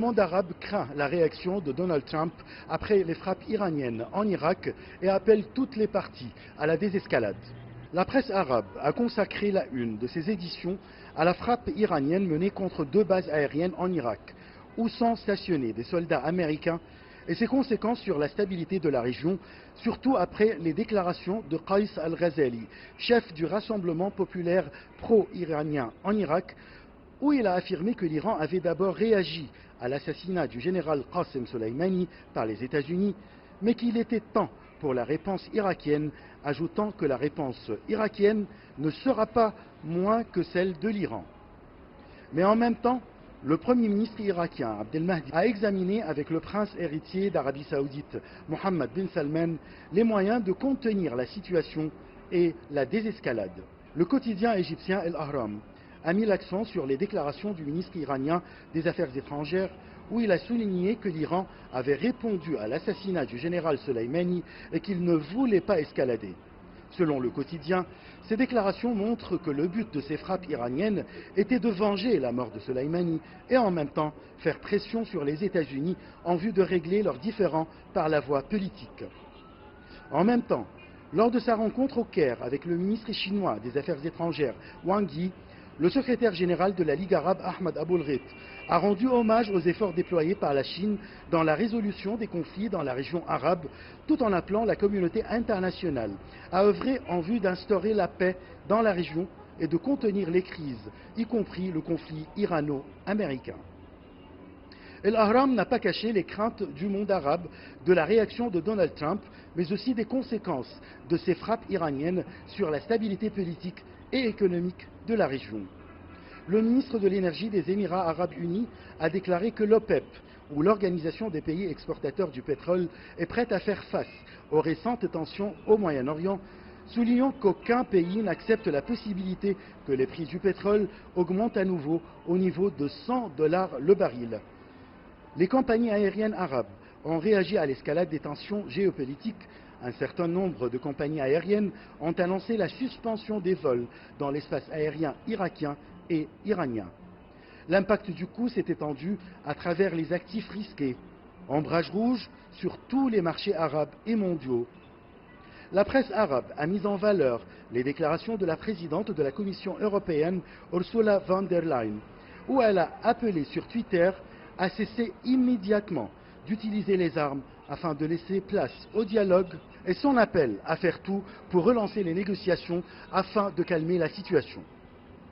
Le monde arabe craint la réaction de Donald Trump après les frappes iraniennes en Irak et appelle toutes les parties à la désescalade. La presse arabe a consacré la une de ses éditions à la frappe iranienne menée contre 2 bases aériennes en Irak, où sont stationnés des soldats américains, et ses conséquences sur la stabilité de la région, surtout après les déclarations de Qais al-Ghazali, chef du Rassemblement populaire pro-iranien en Irak, où il a affirmé que l'Iran avait d'abord réagi à l'assassinat du général Qasem Soleimani par les États-Unis, mais qu'il était temps pour la réponse irakienne, ajoutant que la réponse irakienne ne sera pas moins que celle de l'Iran. Mais en même temps, le Premier ministre irakien Abdelmahdi a examiné avec le prince héritier d'Arabie Saoudite Mohammed bin Salman les moyens de contenir la situation et la désescalade. Le quotidien égyptien El Ahram a mis l'accent sur les déclarations du ministre iranien des Affaires étrangères, où il a souligné que l'Iran avait répondu à l'assassinat du général Soleimani et qu'il ne voulait pas escalader. Selon le quotidien, ces déclarations montrent que le but de ces frappes iraniennes était de venger la mort de Soleimani et en même temps faire pression sur les États-Unis en vue de régler leurs différends par la voie politique. En même temps, lors de sa rencontre au Caire avec le ministre chinois des Affaires étrangères Wang Yi, le secrétaire général de la Ligue arabe Ahmad Aboulghit a rendu hommage aux efforts déployés par la Chine dans la résolution des conflits dans la région arabe, tout en appelant la communauté internationale à œuvrer en vue d'instaurer la paix dans la région et de contenir les crises, y compris le conflit irano-américain. El Ahram n'a pas caché les craintes du monde arabe de la réaction de Donald Trump, mais aussi des conséquences de ces frappes iraniennes sur la stabilité politique et économique de la région. Le ministre de l'Énergie des Émirats arabes unis a déclaré que l'OPEP, ou l'Organisation des pays exportateurs du pétrole, est prête à faire face aux récentes tensions au Moyen-Orient, soulignant qu'aucun pays n'accepte la possibilité que les prix du pétrole augmentent à nouveau au niveau de $100 le baril. Les compagnies aériennes arabes ont réagi à l'escalade des tensions géopolitiques. Un certain nombre de compagnies aériennes ont annoncé la suspension des vols dans l'espace aérien irakien et iranien. L'impact du coup s'est étendu à travers les actifs risqués, ombrage rouge sur tous les marchés arabes et mondiaux. La presse arabe a mis en valeur les déclarations de la présidente de la Commission européenne, Ursula von der Leyen, où elle a appelé sur Twitter à cesser immédiatement d'utiliser les armes afin de laisser place au dialogue et son appel à faire tout pour relancer les négociations afin de calmer la situation.